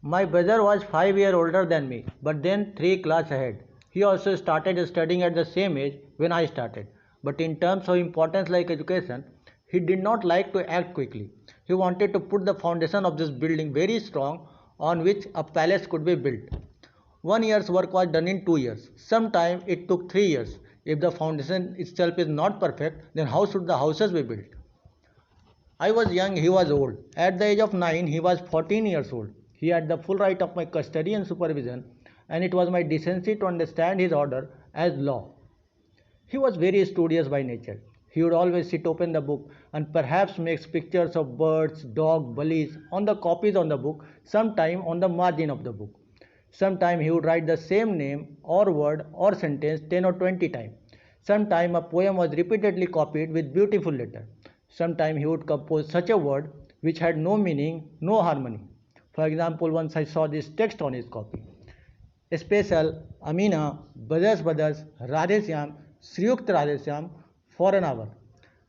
My brother was 5 years older than me, but then 3 classes ahead. He also started studying at the same age when I started. But in terms of importance like education, he did not like to act quickly. He wanted to put the foundation of this building very strong on which a palace could be built. 1 year's work was done in 2 years. Sometimes it took 3 years. If the foundation itself is not perfect, then how should the houses be built? I was young, he was old. At the age of 9, he was 14 years old. He had the full right of my custody and supervision, and it was my decency to understand his order as law. He was very studious by nature. He would always sit open the book and perhaps makes pictures of birds, dog, bullies on the copies on the book, sometime on the margin of the book. Sometime he would write the same name or word or sentence 10 or 20 times. Sometime a poem was repeatedly copied with beautiful letter. Sometime he would compose such a word which had no meaning, no harmony. For example, once I saw this text on his copy. Special Amina, Brothers, Radheshyam, Sriyukt Radheshyam for an hour.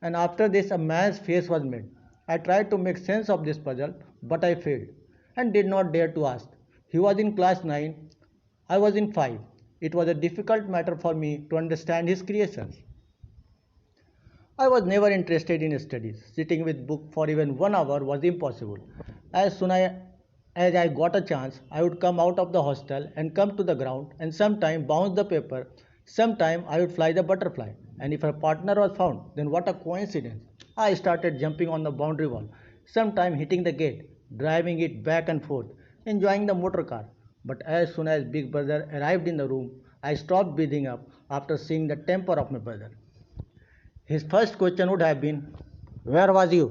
And after this, a man's face was made. I tried to make sense of this puzzle, but I failed and did not dare to ask. He was in class 9, I was in 5. It was a difficult matter for me to understand his creations. I was never interested in studies. Sitting with book for even 1 hour was impossible. As soon as I got a chance, I would come out of the hostel and come to the ground and sometime bounce the paper. Sometime I would fly the butterfly. And if a partner was found, then what a coincidence. I started jumping on the boundary wall, sometime hitting the gate, driving it back and forth, enjoying the motor car. But as soon as Big Brother arrived in the room, I stopped breathing up after seeing the temper of my brother. His first question would have been, "Where was you?"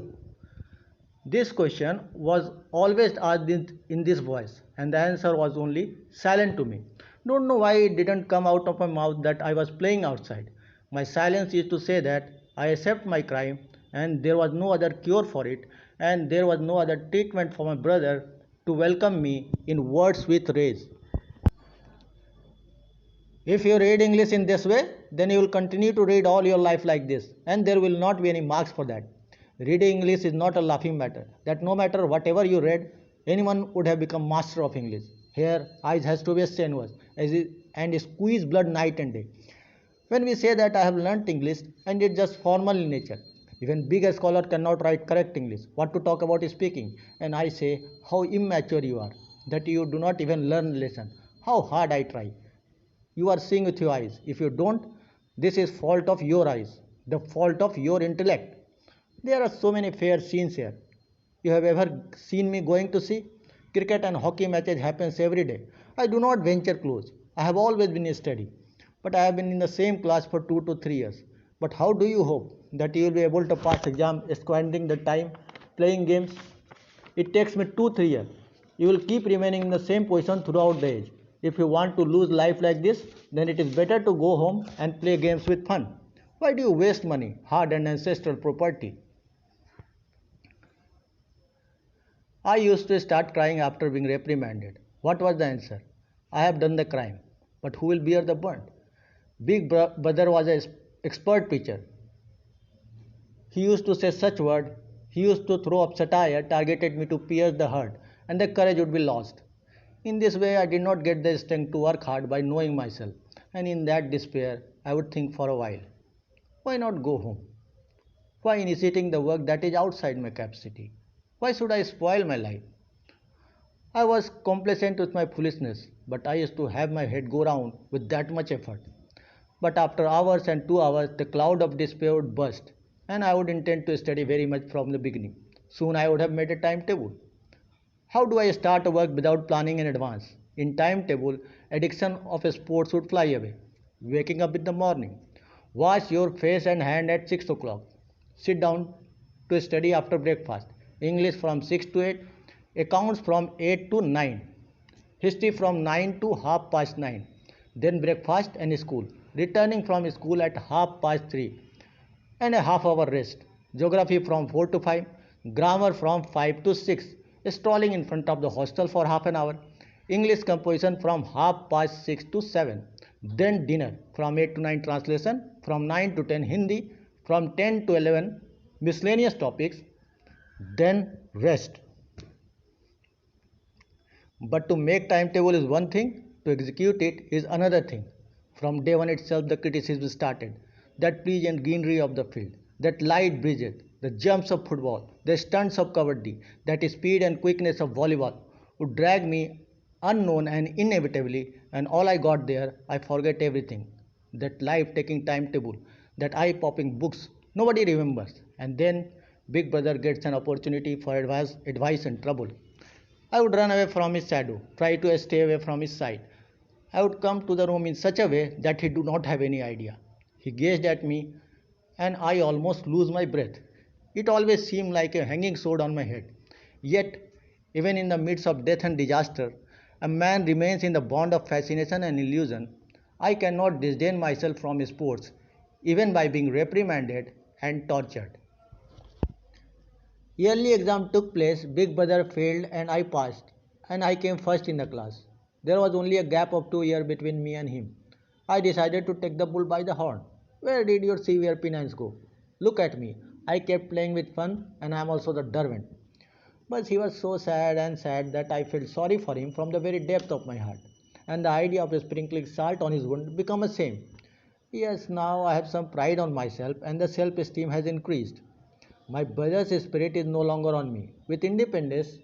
This question was always asked in this voice, and the answer was only silent to me. Don't know why it didn't come out of my mouth that I was playing outside. My silence used to say that I accept my crime, and there was no other cure for it, and there was no other treatment for my brother to welcome me in words with rage. If you read English in this way, then you will continue to read all your life like this, and there will not be any marks for that. Reading English is not a laughing matter, that no matter whatever you read, anyone would have become master of English. Here, eyes has to be strenuous and squeeze blood night and day. When we say that I have learnt English and it's just formal in nature, even big scholar cannot write correct English. What to talk about speaking? And I say, how immature you are, that you do not even learn lesson. How hard I try. You are seeing with your eyes. If you don't, this is fault of your eyes, the fault of your intellect. There are so many fair scenes here. You have ever seen me going to see? Cricket and hockey matches happens every day. I do not venture close. I have always been steady. But I have been in the same class for 2 to 3 years. But how do you hope that you will be able to pass exam squandering the time playing games? It takes me 2 3 years. You will keep remaining in the same position throughout the age. If you want to lose life like this, then it is better to go home and play games with fun. Why do you waste money, hard and ancestral property? I used to start crying after being reprimanded. What was the answer? I have done the crime. But who will bear the burden? Big brother was an expert preacher. He used to say such words. He used to throw up satire, targeted me to pierce the heart, and the courage would be lost. In this way, I did not get the strength to work hard by knowing myself, and in that despair, I would think for a while. Why not go home? Why initiating the work that is outside my capacity? Why should I spoil my life? I was complacent with my foolishness, but I used to have my head go round with that much effort. But after hours and 2 hours, the cloud of despair would burst, and I would intend to study very much from the beginning. Soon I would have made a timetable. How do I start a work without planning in advance? In timetable, addiction of sports would fly away. Waking up in the morning. Wash your face and hand at 6 o'clock. Sit down to study after breakfast. English from 6 to 8. Accounts from 8 to 9. History from 9 to half past 9. Then breakfast and school. Returning from school at half past 3. And a half hour rest. Geography from 4 to 5. Grammar from 5 to 6. Strolling in front of the hostel for half an hour. English composition from half past 6 to 7. Then dinner from 8 to 9 translation. From 9 to 10 Hindi. From 10 to 11 miscellaneous topics. Then rest. But to make timetable is one thing, to execute it is another thing. From day one itself, the criticism started. That pleasant greenery of the field, that light bridges, the jumps of football, the stunts of kabaddi, that speed and quickness of volleyball would drag me unknown and inevitably, and all I got there, I forget everything. That life taking timetable, that eye popping books, nobody remembers. And then Big Brother gets an opportunity for advice and trouble. I would run away from his shadow, try to stay away from his sight. I would come to the room in such a way that he do not have any idea. He gazed at me and I almost lose my breath. It always seemed like a hanging sword on my head. Yet, even in the midst of death and disaster, a man remains in the bond of fascination and illusion. I cannot disdain myself from sports, even by being reprimanded and tortured. Yearly exam took place, Big Brother failed and I passed, and I came first in the class. There was only a gap of 2 years between me and him. I decided to take the bull by the horn. Where did your severe penance go? Look at me. I kept playing with fun, and I am also the dervant. But he was so sad and sad that I felt sorry for him from the very depth of my heart. And the idea of sprinkling salt on his wound became a shame. Yes, now I have some pride on myself, and the self esteem has increased. My brother's spirit is no longer on me. With independence,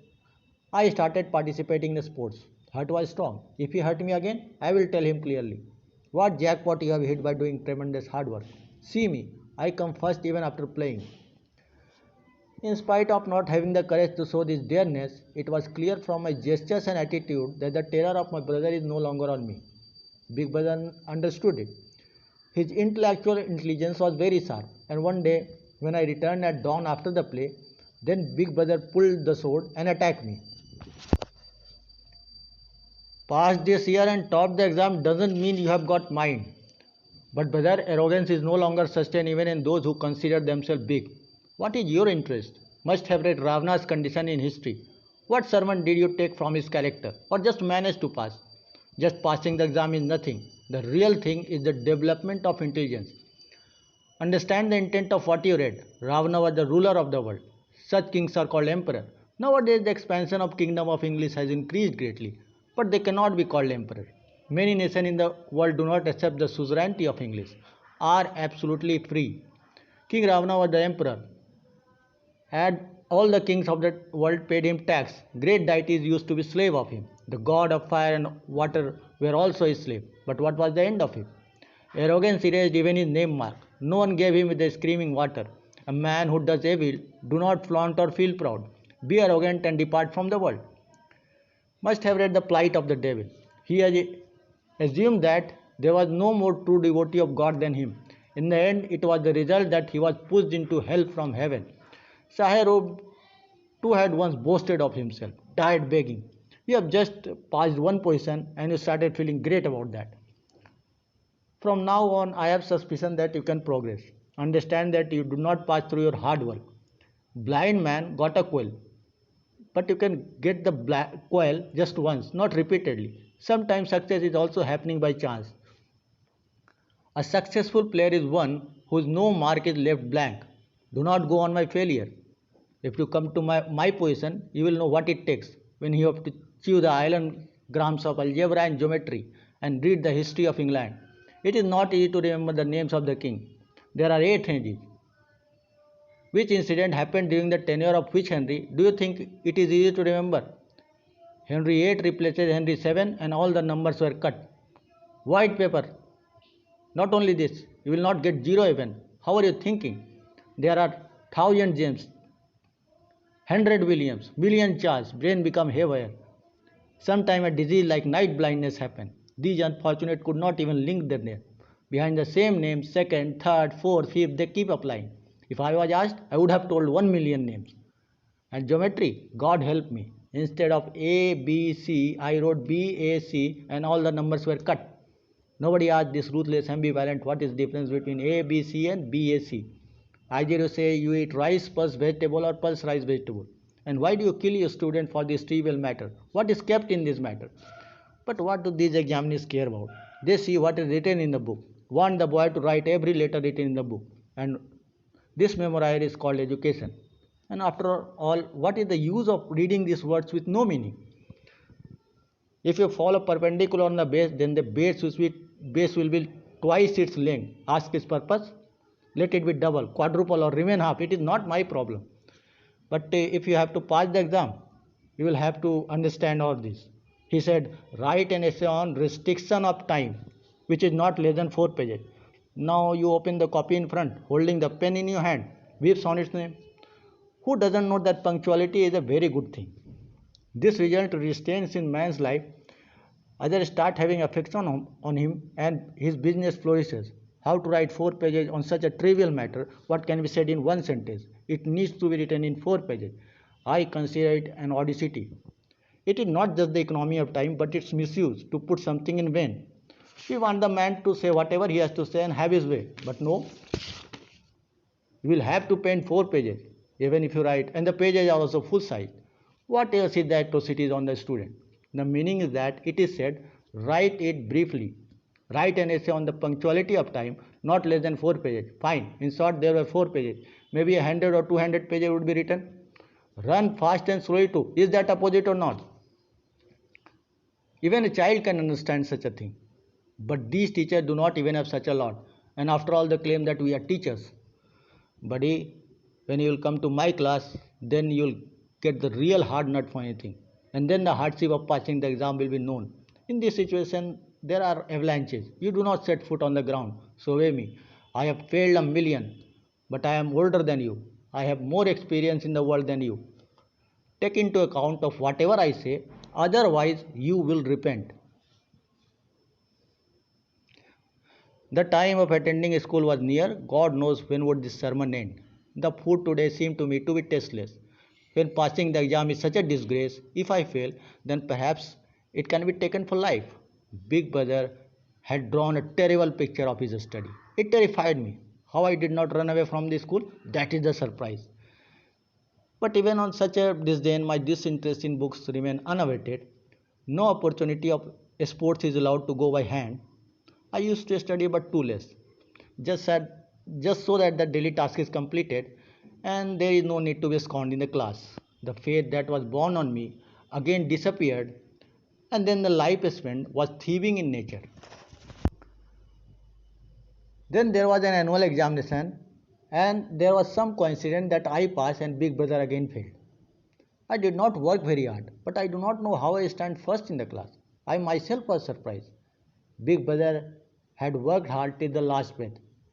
I started participating in sports. Heart was strong. If he hurt me again, I will tell him clearly. What jackpot you have hit by doing tremendous hard work. See me, I come first even after playing. In spite of not having the courage to show this dareness, it was clear from my gestures and attitude that the terror of my brother is no longer on me. Big Brother understood it. His intellectual intelligence was very sharp, and one day, when I returned at dawn after the play, then Big Brother pulled the sword and attacked me. Passed this year and topped the exam doesn't mean you have got mind. But brother, arrogance is no longer sustained even in those who consider themselves big. What is your interest? Must have read Ravana's condition in history. What sermon did you take from his character? Or just managed to pass? Just passing the exam is nothing. The real thing is the development of intelligence. Understand the intent of what you read. Ravana was the ruler of the world. Such kings are called emperor. Nowadays the expansion of kingdom of English has increased greatly, but they cannot be called emperor. Many nations in the world do not accept the suzerainty of English, are absolutely free. King Ravana was the emperor. Had all the kings of the world paid him tax, great deities used to be slave of him. The god of fire and water were also his slave. But what was the end of him? Arrogance erased even his name mark. No one gave him the screaming water. A man who does evil, do not flaunt or feel proud. Be arrogant and depart from the world. Must have read the plight of the devil. He has assumed that there was no more true devotee of God than him. In the end, it was the result that he was pushed into hell from heaven. Saharov too had once boasted of himself, died begging. You have just passed one position and you started feeling great about that. From now on, I have suspicion that you can progress. Understand that you do not pass through your hard work. Blind man got a quail, but you can get the quail just once, not repeatedly. Sometimes success is also happening by chance. A successful player is one whose no mark is left blank. Do not go on my failure. If you come to my position, you will know what it takes when you have to chew the island grams of algebra and geometry and read the history of England. It is not easy to remember the names of the king. There are 8 Henrys. Which incident happened during the tenure of which Henry? Do you think it is easy to remember? Henry 8 replaces Henry 7 and all the numbers were cut. White paper. Not only this, you will not get zero even. How are you thinking? There are 1,000 James, 100 Williams, million Charles, brain become haywire. Sometime a disease like night blindness happened. These unfortunate could not even link their name. Behind the same name, second, third, fourth, fifth, they keep applying. If I was asked, I would have told 1 million names. And geometry, God help me. Instead of A, B, C, I wrote B, A, C and all the numbers were cut. Nobody asked this ruthless ambivalent what is the difference between A, B, C and B, A, C. I dare you say you eat rice plus vegetable or plus rice vegetable. And why do you kill your student for this trivial matter? What is kept in this matter? But what do these examiners care about? They see what is written in the book, want the boy to write every letter written in the book. And this memorized is called education. And after all, what is the use of reading these words with no meaning? If you follow perpendicular on the base, then the base will be twice its length. Ask its purpose. Let it be double, quadruple, or remain half. It is not my problem. But if you have to pass the exam, you will have to understand all this. He said, write an essay on restriction of time, which is not less than 4 pages. Now you open the copy in front, holding the pen in your hand, weeps on its name. Who doesn't know that punctuality is a very good thing? This result restrains in man's life. Others start having affection on him and his business flourishes. How to write 4 pages on such a trivial matter? What can be said in one sentence? It needs to be written in 4 pages. I consider it an audacity. It is not just the economy of time, but its misuse to put something in vain. We want the man to say whatever he has to say and have his way. But no, you will have to paint 4 pages, even if you write, and the pages are also full size. What else is the atrocities on the student? The meaning is that it is said, write it briefly. Write an essay on the punctuality of time, not less than 4 pages. Fine. In short, there were 4 pages. Maybe 100 or 200 pages would be written. Run fast and slowly too. Is that opposite or not? Even a child can understand such a thing. But these teachers do not even have such a lot. And after all, they claim that we are teachers. Buddy, when you will come to my class, then you will get the real hard nut for anything. And then the hardship of passing the exam will be known. In this situation, there are avalanches. You do not set foot on the ground. So obey me. I have failed a million, but I am older than you. I have more experience in the world than you. Take into account of whatever I say, otherwise you will repent. The time of attending school was near. God knows when would this sermon end. The food today seemed to me to be tasteless. When passing the exam is such a disgrace, if I fail, then perhaps it can be taken for life. Big brother had drawn a terrible picture of his study. It terrified me. How I did not run away from the school, that is the surprise. But even on such a disdain, my disinterest in books remained unabated. No opportunity of sports is allowed to go by hand. I used to study but too less, just, at, just so that the daily task is completed and there is no need to be scorned in the class. The faith that was born on me again disappeared, and then the life spent was thieving in nature. Then there was an annual examination, and there was some coincidence that I passed and Big Brother again failed. I did not work very hard, but I do not know how I stand first in the class. I myself was surprised. Big Brother had worked hard till the last breath.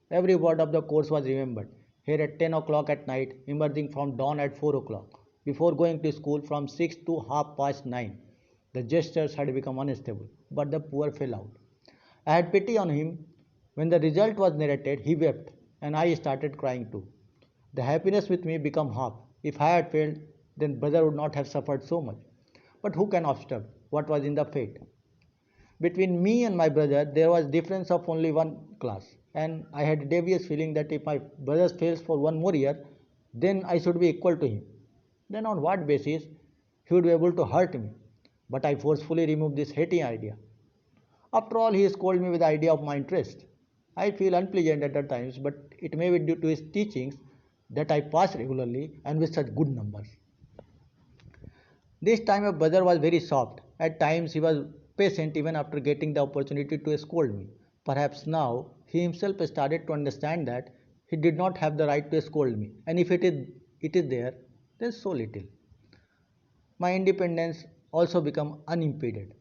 Every word of the course was remembered. Here at 10 o'clock at night, emerging from dawn at 4 o'clock. Before going to school from 6 to half past 9. The gestures had become unstable, but the poor fell out. I had pity on him. When the result was narrated, he wept, and I started crying too. The happiness with me became half. If I had failed, then brother would not have suffered so much. But who can obstruct what was in the fate? Between me and my brother, there was difference of only one class, and I had a devious feeling that if my brother fails for one more year, then I should be equal to him. Then on what basis he would be able to hurt me? But I forcefully removed this hating idea. After all, he scolded me with the idea of my interest. I feel unpleasant at the times, but it may be due to his teachings that I pass regularly and with such good numbers. This time my brother was very soft. At times he was patient even after getting the opportunity to scold me. Perhaps now he himself started to understand that he did not have the right to scold me, and if it is there, then so little. My independence also became unimpeded.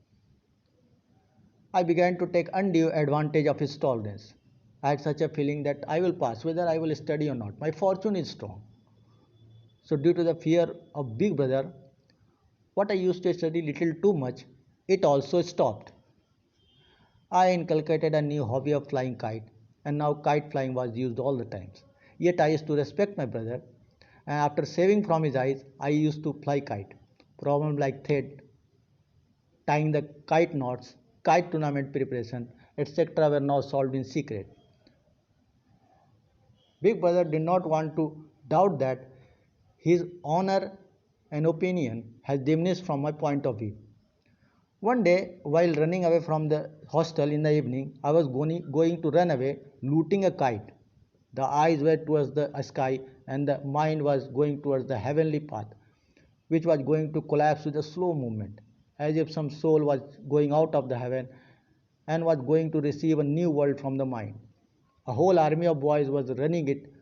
I began to take undue advantage of his tolerance. I had such a feeling that I will pass whether I will study or not. My fortune is strong. So due to the fear of big brother, what I used to study little too much, it also stopped. I inculcated a new hobby of flying kite, and now kite flying was used all the times. Yet I used to respect my brother, and after saving from his eyes, I used to fly kite. Problems like thread, tying the kite knots, kite tournament preparation, etc. were now solved in secret. Big brother did not want to doubt that his honor and opinion has diminished from my point of view. One day, while running away from the hostel in the evening, I was going to run away, looting a kite. The eyes were towards the sky, and the mind was going towards the heavenly path, which was going to collapse with a slow movement. as if some soul was going out of the heaven and was going to receive a new world from the mind. A whole army of boys was running it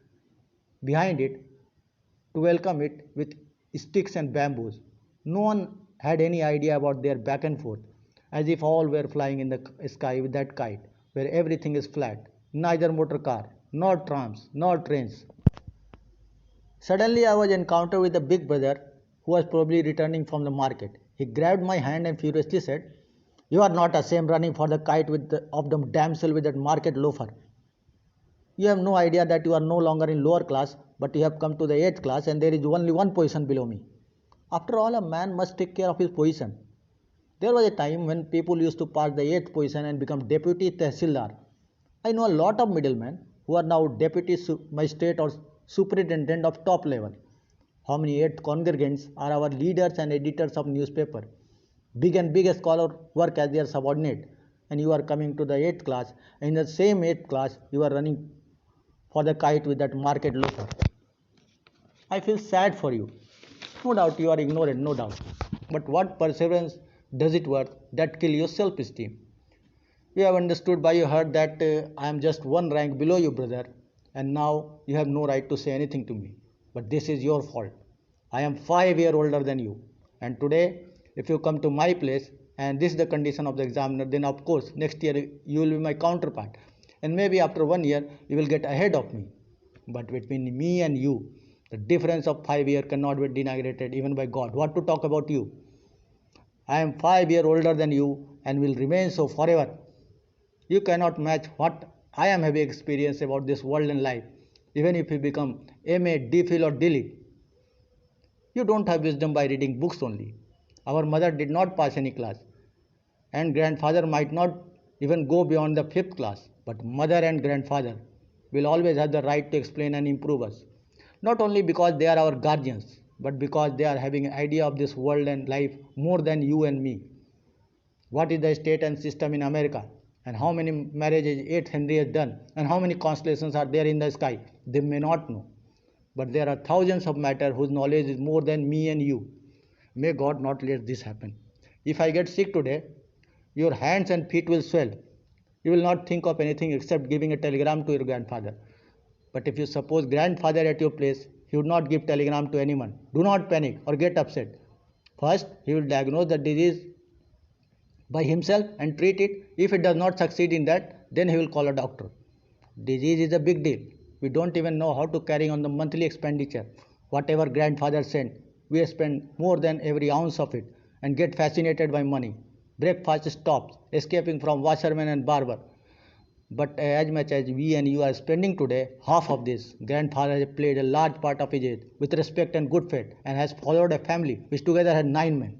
behind it to welcome it with sticks and bamboos. No one had any idea about their back and forth, as if all were flying in the sky with that kite, where everything is flat, neither motor car, nor trams, nor trains. Suddenly, I was encountered with a big brother who was probably returning from the market. He grabbed my hand and furiously said, "You are not ashamed running for the kite of the damsel with that market loafer. You have no idea that you are no longer in lower class, but you have come to the 8th class and there is only one position below me. After all, a man must take care of his position. There was a time when people used to pass the 8th position and become deputy tehsildar. I know a lot of middlemen who are now deputy magistrate or superintendent of top level. How many 8th congregants are our leaders and editors of newspaper? Big scholar work as their subordinate, and you are coming to the 8th class, and in the same 8th class you are running for the kite with that market loafer. I feel sad for you. No doubt you are ignorant, no doubt. But what perseverance does it worth that kill your self-esteem? You have understood by your heart that I am just one rank below you, brother, and now you have no right to say anything to me. But this is your fault. I am 5 years older than you, and today, if you come to my place and this is the condition of the examiner, then of course next year you will be my counterpart, and maybe after 1 year you will get ahead of me. But between me and you, the difference of 5 years cannot be denigrated even by God. What to talk about you? I am 5 years older than you and will remain so forever. You cannot match what I am having experience about this world and life, even if you become MA, DPhil or DLit. You don't have wisdom by reading books only. Our mother did not pass any class, and grandfather might not even go beyond the 5th class, but mother and grandfather will always have the right to explain and improve us. Not only because they are our guardians, but because they are having an idea of this world and life more than you and me. What is the state and system in America? And how many marriages 8th Henry has done? And how many constellations are there in the sky? They may not know. But there are thousands of matter whose knowledge is more than me and you. May God not let this happen. If I get sick today, your hands and feet will swell. You will not think of anything except giving a telegram to your grandfather. But if you suppose grandfather at your place, he would not give telegram to anyone. Do not panic or get upset. First, he will diagnose the disease by himself and treat it. If it does not succeed in that, then he will call a doctor. Disease is a big deal. We don't even know how to carry on the monthly expenditure. Whatever grandfather sent, we spend more than every ounce of it and get fascinated by money. Breakfast stops, escaping from washerman and barber. But as much as we and you are spending today, half of this, grandfather has played a large part of his age with respect and good faith and has followed a family which together had 9 men.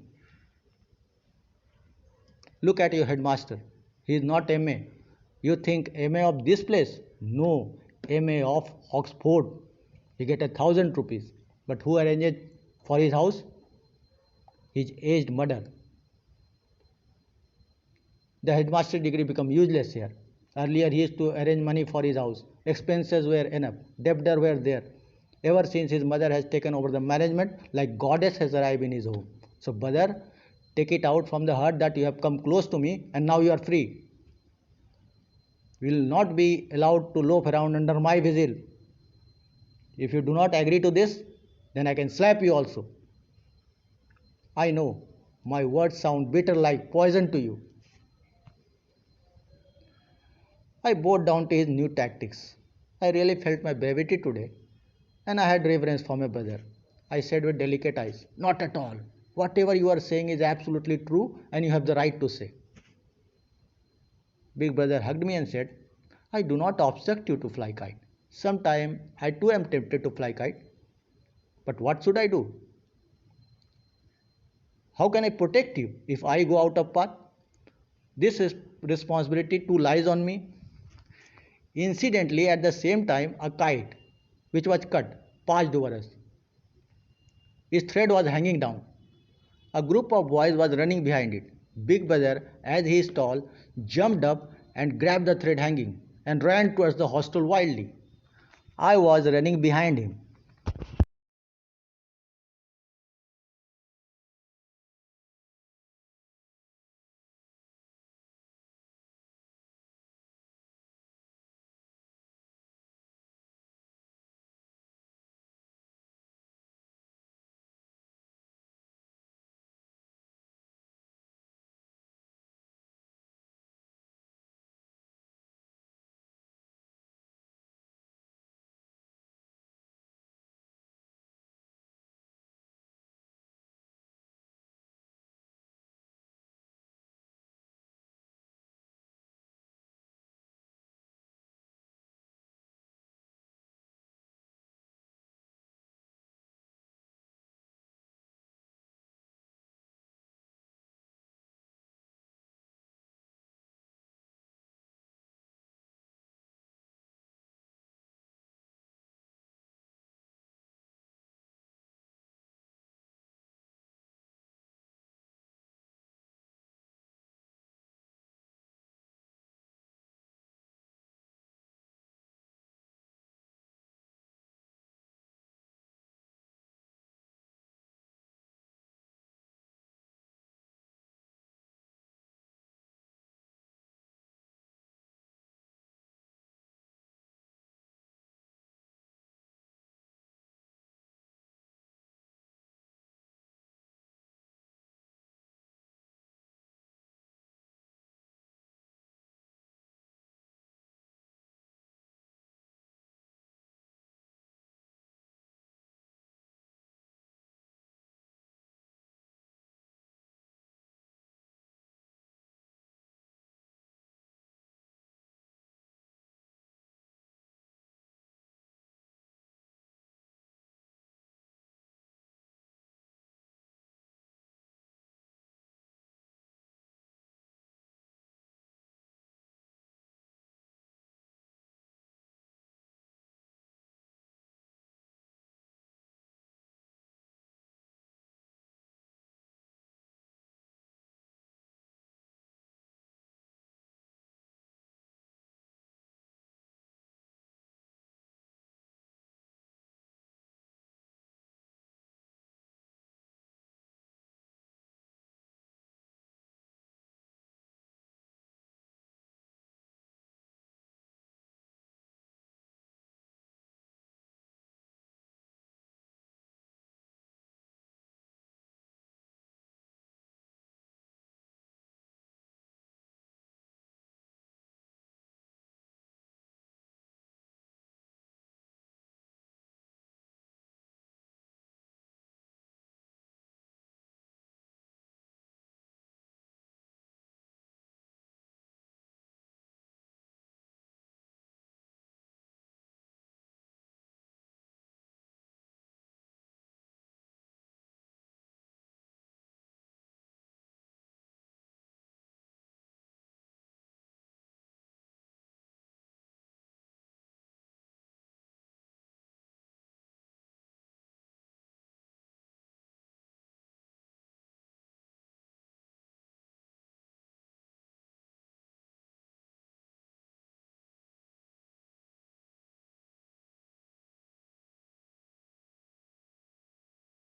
Look at your headmaster. He is not MA. You think MA of this place? No, MA of Oxford. He get 1,000 rupees. But who arranged for his house? His aged mother. The headmaster degree become useless here. Earlier he used to arrange money for his house. Expenses were enough. Debtor were there. Ever since his mother has taken over the management, like goddess has arrived in his home. So brother, take it out from the heart that you have come close to me and now you are free. You will not be allowed to loaf around under my vigil. If you do not agree to this, then I can slap you also. I know, my words sound bitter like poison to you. I bowed down to his new tactics. I really felt my brevity today, and I had reverence for my brother. I said with delicate eyes, "Not at all. Whatever you are saying is absolutely true, and you have the right to say." Big brother hugged me and said, "I do not obstruct you to fly kite. Sometime I too am tempted to fly kite. But what should I do? How can I protect you if I go out of path? This responsibility too lies on me." Incidentally, at the same time, a kite, which was cut, passed over us. Its thread was hanging down. A group of boys was running behind it. Big brother, as he is tall, jumped up and grabbed the thread hanging and ran towards the hostel wildly. I was running behind him.